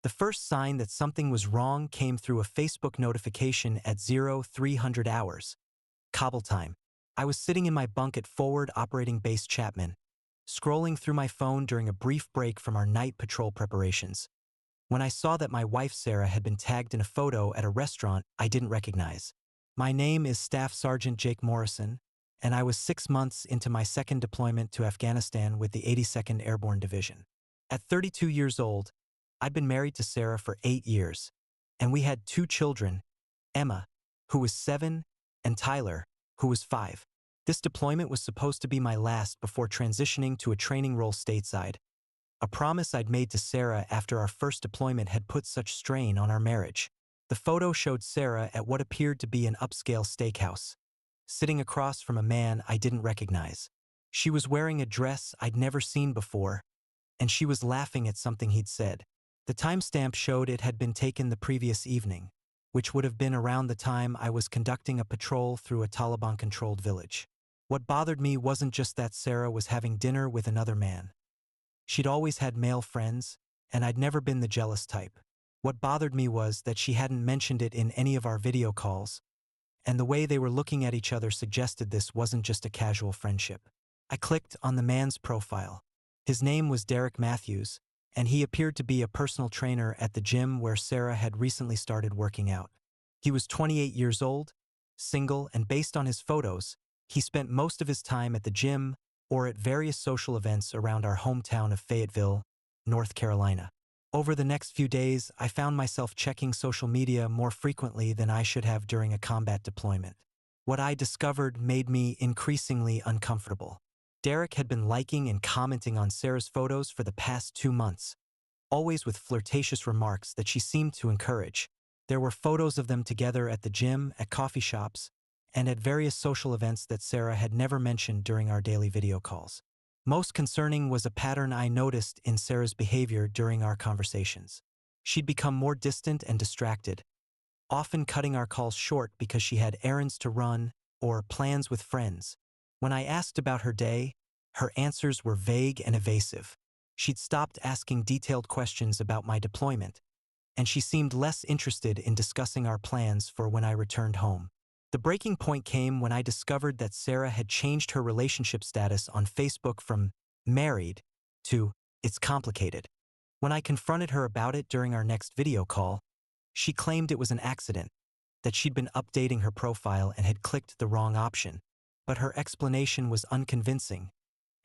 The first sign that something was wrong came through a Facebook notification at 0300 hours. Cobble time. I was sitting in my bunk at Forward Operating Base Chapman, scrolling through my phone during a brief break from our night patrol preparations, when I saw that my wife Sarah had been tagged in a photo at a restaurant I didn't recognize. My name is Staff Sergeant Jake Morrison, and I was 6 months into my second deployment to Afghanistan with the 82nd Airborne Division. At 32 years old, I'd been married to Sarah for 8 years, and we had 2 children, Emma, who was 7, and Tyler, who was 5. This deployment was supposed to be my last before transitioning to a training role stateside. A promise I'd made to Sarah after our first deployment had put such strain on our marriage. The photo showed Sarah at what appeared to be an upscale steakhouse, sitting across from a man I didn't recognize. She was wearing a dress I'd never seen before, and she was laughing at something he'd said. The timestamp showed it had been taken the previous evening, which would have been around the time I was conducting a patrol through a Taliban-controlled village. What bothered me wasn't just that Sarah was having dinner with another man. She'd always had male friends, and I'd never been the jealous type. What bothered me was that she hadn't mentioned it in any of our video calls, and the way they were looking at each other suggested this wasn't just a casual friendship. I clicked on the man's profile. His name was Derek Matthews, and he appeared to be a personal trainer at the gym where Sarah had recently started working out. He was 28 years old, single, and based on his photos, he spent most of his time at the gym or at various social events around our hometown of Fayetteville, North Carolina. Over the next few days, I found myself checking social media more frequently than I should have during a combat deployment. What I discovered made me increasingly uncomfortable. Derek had been liking and commenting on Sarah's photos for the past 2 months, always with flirtatious remarks that she seemed to encourage. There were photos of them together at the gym, at coffee shops, and at various social events that Sarah had never mentioned during our daily video calls. Most concerning was a pattern I noticed in Sarah's behavior during our conversations. She'd become more distant and distracted, often cutting our calls short because she had errands to run or plans with friends. When I asked about her day, her answers were vague and evasive. She'd stopped asking detailed questions about my deployment, and she seemed less interested in discussing our plans for when I returned home. The breaking point came when I discovered that Sarah had changed her relationship status on Facebook from married to it's complicated. When I confronted her about it during our next video call, she claimed it was an accident, that she'd been updating her profile and had clicked the wrong option. But her explanation was unconvincing,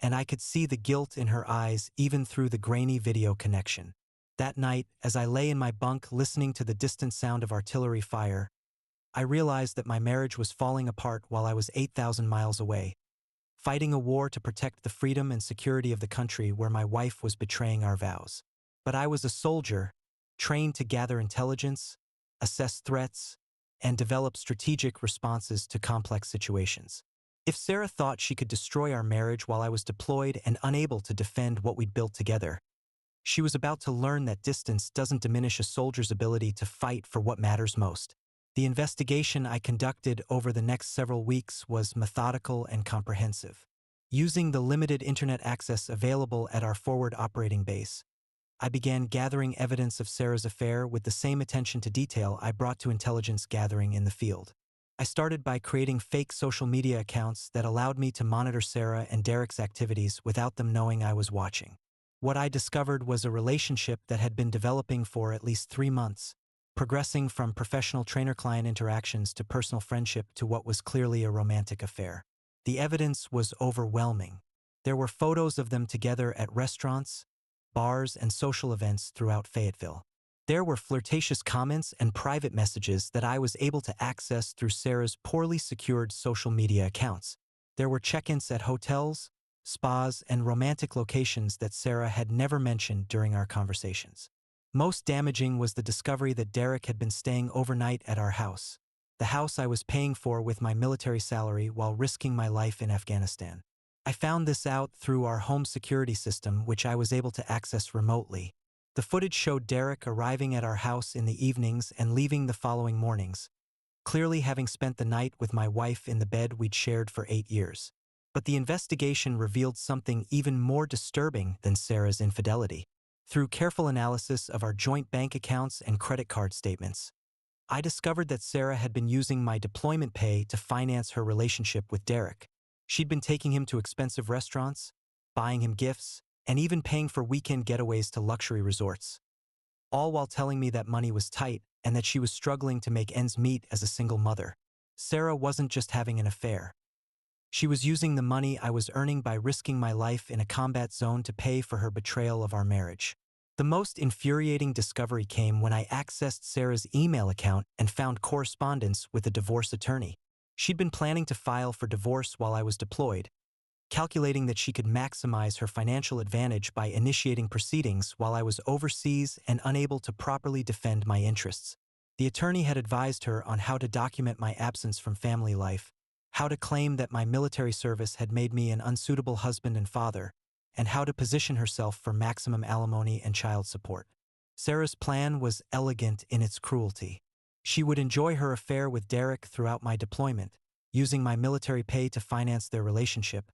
and I could see the guilt in her eyes even through the grainy video connection. That night, as I lay in my bunk listening to the distant sound of artillery fire, I realized that my marriage was falling apart while I was 8,000 miles away, fighting a war to protect the freedom and security of the country where my wife was betraying our vows. But I was a soldier, trained to gather intelligence, assess threats, and develop strategic responses to complex situations. If Sarah thought she could destroy our marriage while I was deployed and unable to defend what we'd built together, she was about to learn that distance doesn't diminish a soldier's ability to fight for what matters most. The investigation I conducted over the next several weeks was methodical and comprehensive. Using the limited internet access available at our forward operating base, I began gathering evidence of Sarah's affair with the same attention to detail I brought to intelligence gathering in the field. I started by creating fake social media accounts that allowed me to monitor Sarah and Derek's activities without them knowing I was watching. What I discovered was a relationship that had been developing for at least 3 months, progressing from professional trainer-client interactions to personal friendship to what was clearly a romantic affair. The evidence was overwhelming. There were photos of them together at restaurants, bars, and social events throughout Fayetteville. There were flirtatious comments and private messages that I was able to access through Sarah's poorly secured social media accounts. There were check-ins at hotels, spas, and romantic locations that Sarah had never mentioned during our conversations. Most damaging was the discovery that Derek had been staying overnight at our house, the house I was paying for with my military salary while risking my life in Afghanistan. I found this out through our home security system, which I was able to access remotely. The footage showed Derek arriving at our house in the evenings and leaving the following mornings, clearly having spent the night with my wife in the bed we'd shared for 8 years. But the investigation revealed something even more disturbing than Sarah's infidelity. Through careful analysis of our joint bank accounts and credit card statements, I discovered that Sarah had been using my deployment pay to finance her relationship with Derek. She'd been taking him to expensive restaurants, buying him gifts, and even paying for weekend getaways to luxury resorts, all while telling me that money was tight and that she was struggling to make ends meet as a single mother. Sarah wasn't just having an affair. She was using the money I was earning by risking my life in a combat zone to pay for her betrayal of our marriage. The most infuriating discovery came when I accessed Sarah's email account and found correspondence with a divorce attorney. She'd been planning to file for divorce while I was deployed, calculating that she could maximize her financial advantage by initiating proceedings while I was overseas and unable to properly defend my interests. The attorney had advised her on how to document my absence from family life, how to claim that my military service had made me an unsuitable husband and father, and how to position herself for maximum alimony and child support. Sarah's plan was elegant in its cruelty. She would enjoy her affair with Derek throughout my deployment, using my military pay to finance their relationship,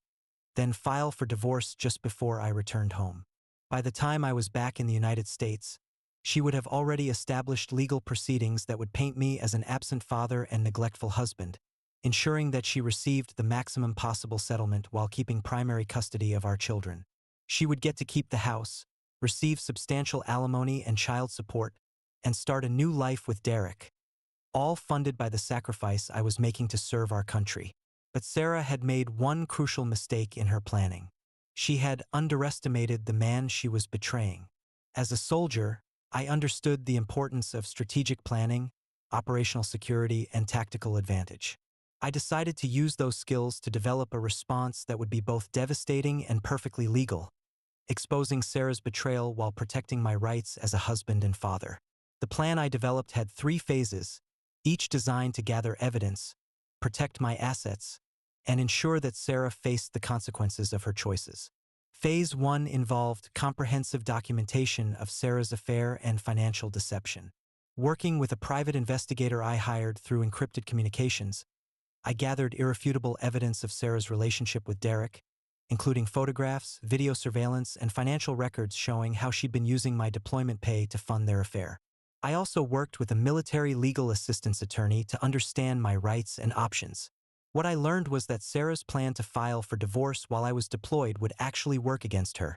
then file for divorce just before I returned home. By the time I was back in the United States, she would have already established legal proceedings that would paint me as an absent father and neglectful husband, ensuring that she received the maximum possible settlement while keeping primary custody of our children. She would get to keep the house, receive substantial alimony and child support, and start a new life with Derek, all funded by the sacrifice I was making to serve our country. But Sarah had made one crucial mistake in her planning. She had underestimated the man she was betraying. As a soldier, I understood the importance of strategic planning, operational security, and tactical advantage. I decided to use those skills to develop a response that would be both devastating and perfectly legal, exposing Sarah's betrayal while protecting my rights as a husband and father. The plan I developed had 3 phases, each designed to gather evidence, protect my assets, and ensure that Sarah faced the consequences of her choices. Phase 1 involved comprehensive documentation of Sarah's affair and financial deception. Working with a private investigator I hired through encrypted communications, I gathered irrefutable evidence of Sarah's relationship with Derek, including photographs, video surveillance, and financial records showing how she'd been using my deployment pay to fund their affair. I also worked with a military legal assistance attorney to understand my rights and options. What I learned was that Sarah's plan to file for divorce while I was deployed would actually work against her,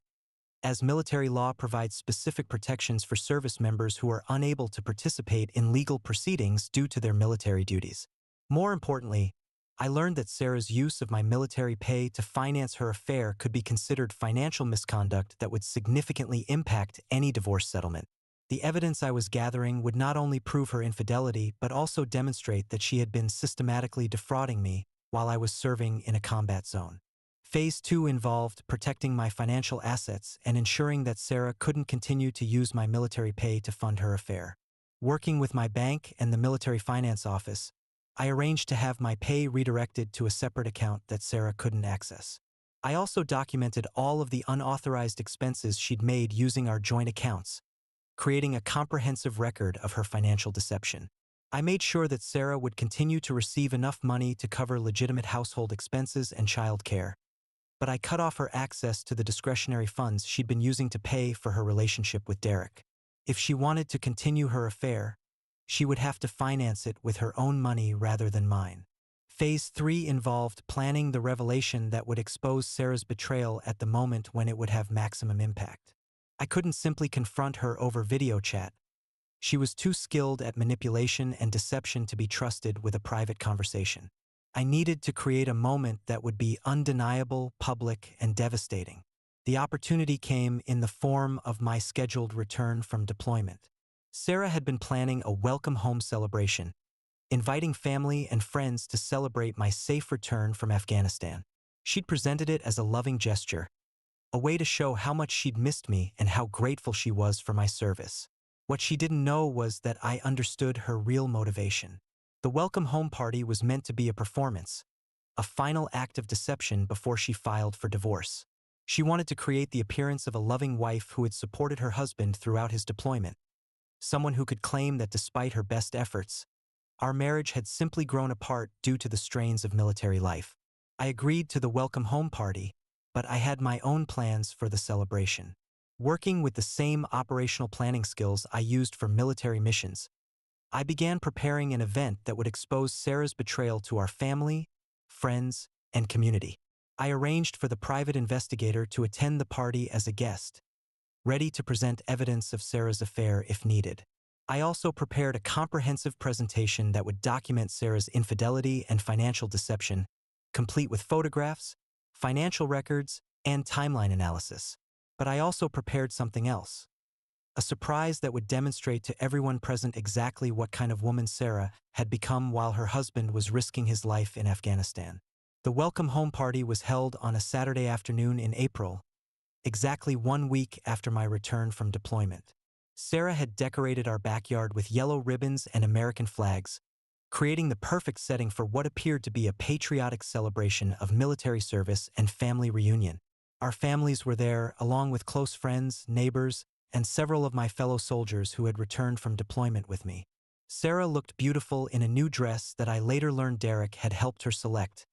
as military law provides specific protections for service members who are unable to participate in legal proceedings due to their military duties. More importantly, I learned that Sarah's use of my military pay to finance her affair could be considered financial misconduct that would significantly impact any divorce settlement. The evidence I was gathering would not only prove her infidelity but also demonstrate that she had been systematically defrauding me while I was serving in a combat zone. Phase 2 involved protecting my financial assets and ensuring that Sarah couldn't continue to use my military pay to fund her affair. Working with my bank and the military finance office, I arranged to have my pay redirected to a separate account that Sarah couldn't access. I also documented all of the unauthorized expenses she'd made using our joint accounts, creating a comprehensive record of her financial deception. I made sure that Sarah would continue to receive enough money to cover legitimate household expenses and child care, but I cut off her access to the discretionary funds she'd been using to pay for her relationship with Derek. If she wanted to continue her affair, she would have to finance it with her own money rather than mine. Phase 3 involved planning the revelation that would expose Sarah's betrayal at the moment when it would have maximum impact. I couldn't simply confront her over video chat. She was too skilled at manipulation and deception to be trusted with a private conversation. I needed to create a moment that would be undeniable, public, and devastating. The opportunity came in the form of my scheduled return from deployment. Sarah had been planning a welcome home celebration, inviting family and friends to celebrate my safe return from Afghanistan. She'd presented it as a loving gesture, a way to show how much she'd missed me and how grateful she was for my service. What she didn't know was that I understood her real motivation. The welcome home party was meant to be a performance, a final act of deception before she filed for divorce. She wanted to create the appearance of a loving wife who had supported her husband throughout his deployment, someone who could claim that despite her best efforts, our marriage had simply grown apart due to the strains of military life. I agreed to the welcome home party, but I had my own plans for the celebration. Working with the same operational planning skills I used for military missions, I began preparing an event that would expose Sarah's betrayal to our family, friends, and community. I arranged for the private investigator to attend the party as a guest, ready to present evidence of Sarah's affair if needed. I also prepared a comprehensive presentation that would document Sarah's infidelity and financial deception, complete with photographs, financial records, and timeline analysis. But I also prepared something else. A surprise that would demonstrate to everyone present exactly what kind of woman Sarah had become while her husband was risking his life in Afghanistan. The welcome home party was held on a Saturday afternoon in April, exactly 1 week after my return from deployment. Sarah had decorated our backyard with yellow ribbons and American flags, creating the perfect setting for what appeared to be a patriotic celebration of military service and family reunion. Our families were there, along with close friends, neighbors, and several of my fellow soldiers who had returned from deployment with me. Sarah looked beautiful in a new dress that I later learned Derek had helped her select,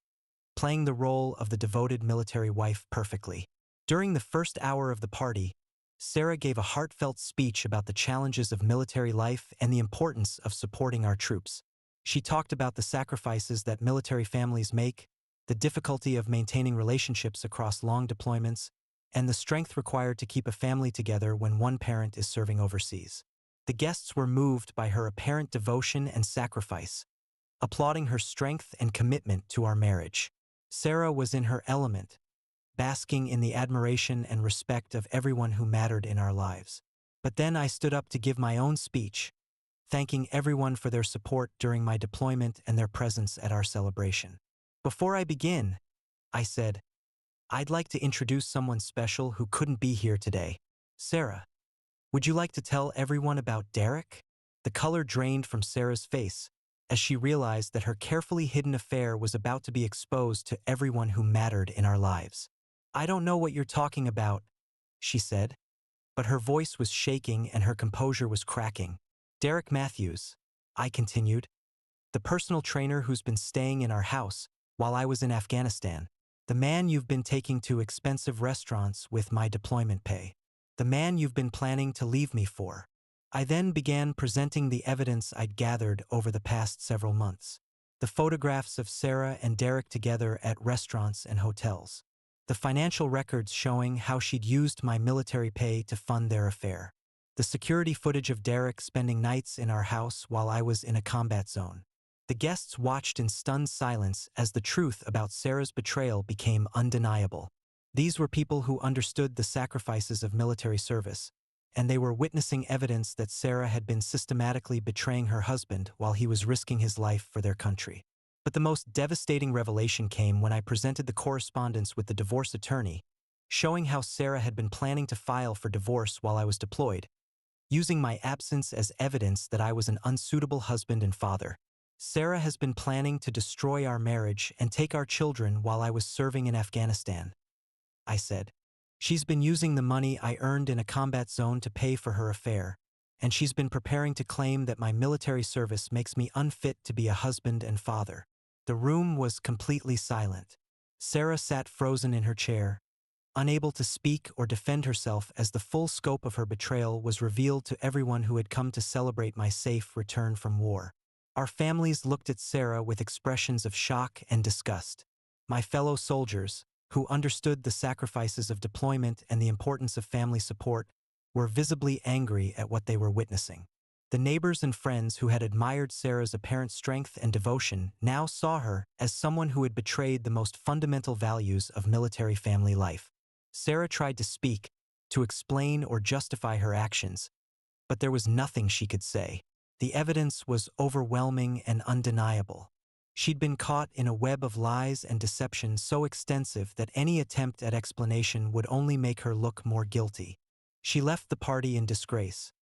playing the role of the devoted military wife perfectly. During the first hour of the party, Sarah gave a heartfelt speech about the challenges of military life and the importance of supporting our troops. She talked about the sacrifices that military families make, the difficulty of maintaining relationships across long deployments, and the strength required to keep a family together when one parent is serving overseas. The guests were moved by her apparent devotion and sacrifice, applauding her strength and commitment to our marriage. Sarah was in her element, basking in the admiration and respect of everyone who mattered in our lives. But then I stood up to give my own speech, thanking everyone for their support during my deployment and their presence at our celebration. Before I begin, I said, I'd like to introduce someone special who couldn't be here today. Sarah, would you like to tell everyone about Derek? The color drained from Sarah's face as she realized that her carefully hidden affair was about to be exposed to everyone who mattered in our lives. I don't know what you're talking about, she said, but her voice was shaking and her composure was cracking. Derek Matthews, I continued, the personal trainer who's been staying in our house while I was in Afghanistan. The man you've been taking to expensive restaurants with my deployment pay. The man you've been planning to leave me for. I then began presenting the evidence I'd gathered over the past several months. The photographs of Sarah and Derek together at restaurants and hotels. The financial records showing how she'd used my military pay to fund their affair. The security footage of Derek spending nights in our house while I was in a combat zone. The guests watched in stunned silence as the truth about Sarah's betrayal became undeniable. These were people who understood the sacrifices of military service, and they were witnessing evidence that Sarah had been systematically betraying her husband while he was risking his life for their country. But the most devastating revelation came when I presented the correspondence with the divorce attorney, showing how Sarah had been planning to file for divorce while I was deployed, using my absence as evidence that I was an unsuitable husband and father. Sarah has been planning to destroy our marriage and take our children while I was serving in Afghanistan, I said. She's been using the money I earned in a combat zone to pay for her affair, and she's been preparing to claim that my military service makes me unfit to be a husband and father. The room was completely silent. Sarah sat frozen in her chair, unable to speak or defend herself as the full scope of her betrayal was revealed to everyone who had come to celebrate my safe return from war. Our families looked at Sarah with expressions of shock and disgust. My fellow soldiers, who understood the sacrifices of deployment and the importance of family support, were visibly angry at what they were witnessing. The neighbors and friends who had admired Sarah's apparent strength and devotion now saw her as someone who had betrayed the most fundamental values of military family life. Sarah tried to speak, to explain or justify her actions, but there was nothing she could say. The evidence was overwhelming and undeniable. She'd been caught in a web of lies and deception so extensive that any attempt at explanation would only make her look more guilty. She left the party in disgrace,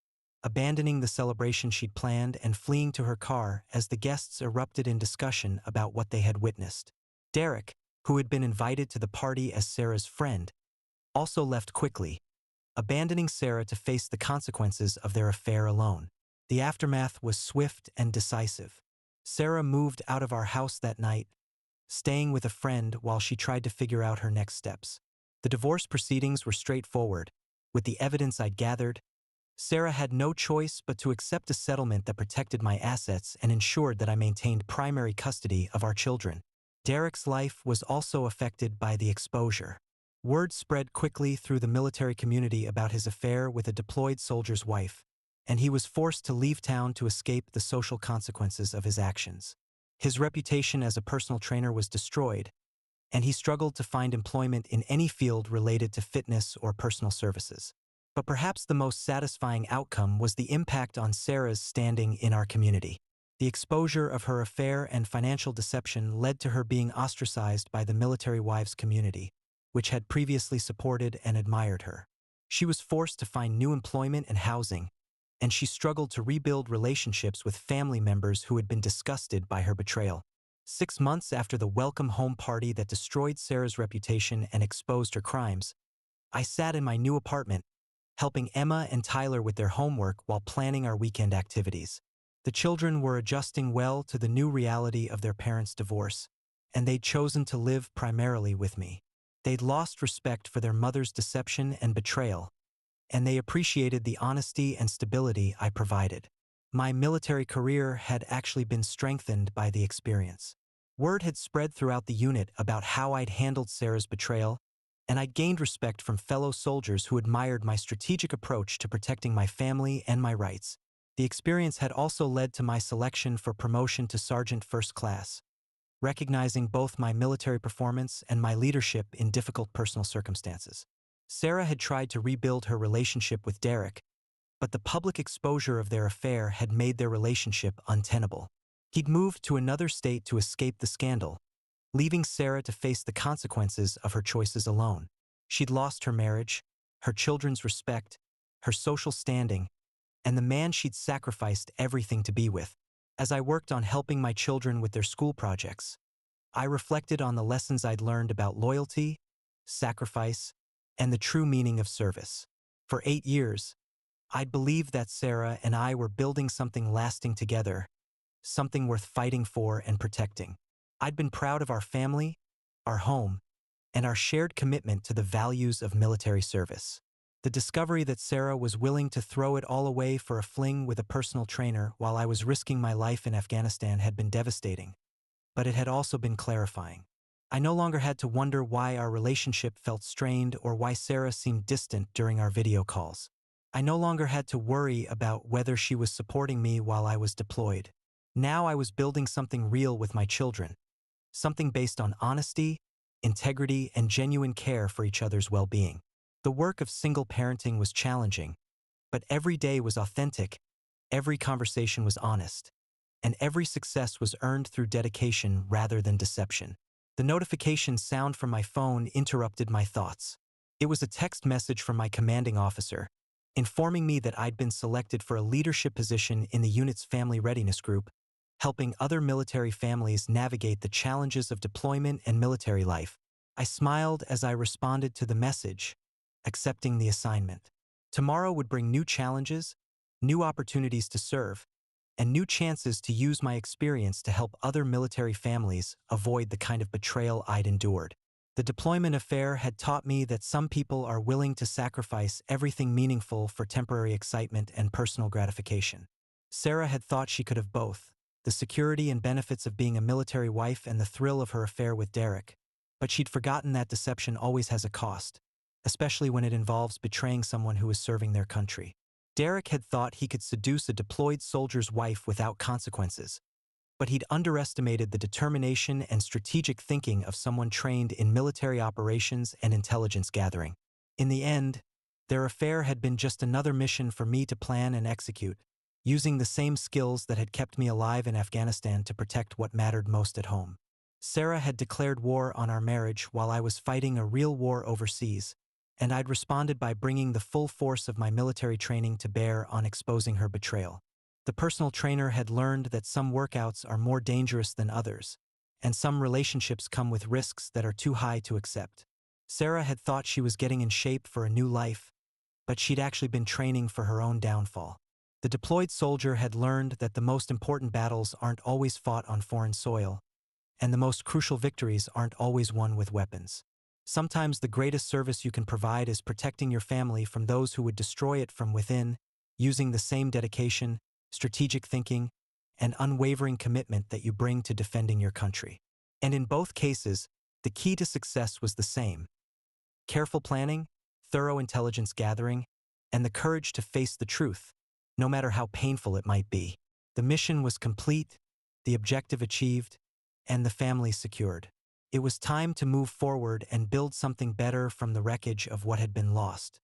abandoning the celebration she'd planned and fleeing to her car as the guests erupted in discussion about what they had witnessed. Derek, who had been invited to the party as Sarah's friend, also left quickly, abandoning Sarah to face the consequences of their affair alone. The aftermath was swift and decisive. Sarah moved out of our house that night, staying with a friend while she tried to figure out her next steps. The divorce proceedings were straightforward, With the evidence I'd gathered, Sarah had no choice but to accept a settlement that protected my assets and ensured that I maintained primary custody of our children. Derek's life was also affected by the exposure. Word spread quickly through the military community about his affair with a deployed soldier's wife, and he was forced to leave town to escape the social consequences of his actions. His reputation as a personal trainer was destroyed, and he struggled to find employment in any field related to fitness or personal services. But perhaps the most satisfying outcome was the impact on Sarah's standing in our community. The exposure of her affair and financial deception led to her being ostracized by the military wives community, which had previously supported and admired her. She was forced to find new employment and housing, and she struggled to rebuild relationships with family members who had been disgusted by her betrayal. 6 months after the welcome home party that destroyed Sarah's reputation and exposed her crimes, I sat in my new apartment, helping Emma and Tyler with their homework while planning our weekend activities. The children were adjusting well to the new reality of their parents' divorce, and they'd chosen to live primarily with me. They'd lost respect for their mother's deception and betrayal, and they appreciated the honesty and stability I provided. My military career had actually been strengthened by the experience. Word had spread throughout the unit about how I'd handled Sarah's betrayal, and I'd gained respect from fellow soldiers who admired my strategic approach to protecting my family and my rights. The experience had also led to my selection for promotion to Sergeant First Class, recognizing both my military performance and my leadership in difficult personal circumstances. Sarah had tried to rebuild her relationship with Derek, but the public exposure of their affair had made their relationship untenable. He'd moved to another state to escape the scandal, leaving Sarah to face the consequences of her choices alone. She'd lost her marriage, her children's respect, her social standing, and the man she'd sacrificed everything to be with. As I worked on helping my children with their school projects, I reflected on the lessons I'd learned about loyalty, sacrifice, and the true meaning of service. For 8 years, I'd believed that Sarah and I were building something lasting together, something worth fighting for and protecting. I'd been proud of our family, our home, and our shared commitment to the values of military service. The discovery that Sarah was willing to throw it all away for a fling with a personal trainer while I was risking my life in Afghanistan had been devastating, but it had also been clarifying. I no longer had to wonder why our relationship felt strained or why Sarah seemed distant during our video calls. I no longer had to worry about whether she was supporting me while I was deployed. Now I was building something real with my children, something based on honesty, integrity, and genuine care for each other's well-being. The work of single parenting was challenging, but every day was authentic, every conversation was honest, and every success was earned through dedication rather than deception. The notification sound from my phone interrupted my thoughts. It was a text message from my commanding officer, informing me that I'd been selected for a leadership position in the unit's family readiness group, helping other military families navigate the challenges of deployment and military life. I smiled as I responded to the message, accepting the assignment. Tomorrow would bring new challenges, new opportunities to serve, and new chances to use my experience to help other military families avoid the kind of betrayal I'd endured. The deployment affair had taught me that some people are willing to sacrifice everything meaningful for temporary excitement and personal gratification. Sarah had thought she could have both, the security and benefits of being a military wife and the thrill of her affair with Derek, but she'd forgotten that deception always has a cost, especially when it involves betraying someone who is serving their country. Derek had thought he could seduce a deployed soldier's wife without consequences, but he'd underestimated the determination and strategic thinking of someone trained in military operations and intelligence gathering. In the end, their affair had been just another mission for me to plan and execute, using the same skills that had kept me alive in Afghanistan to protect what mattered most at home. Sarah had declared war on our marriage while I was fighting a real war overseas, and I'd responded by bringing the full force of my military training to bear on exposing her betrayal. The personal trainer had learned that some workouts are more dangerous than others, and some relationships come with risks that are too high to accept. Sarah had thought she was getting in shape for a new life, but she'd actually been training for her own downfall. The deployed soldier had learned that the most important battles aren't always fought on foreign soil, and the most crucial victories aren't always won with weapons. Sometimes the greatest service you can provide is protecting your family from those who would destroy it from within, using the same dedication, strategic thinking, and unwavering commitment that you bring to defending your country. And in both cases, the key to success was the same: careful planning, thorough intelligence gathering, and the courage to face the truth, no matter how painful it might be. The mission was complete, the objective achieved, and the family secured. It was time to move forward and build something better from the wreckage of what had been lost.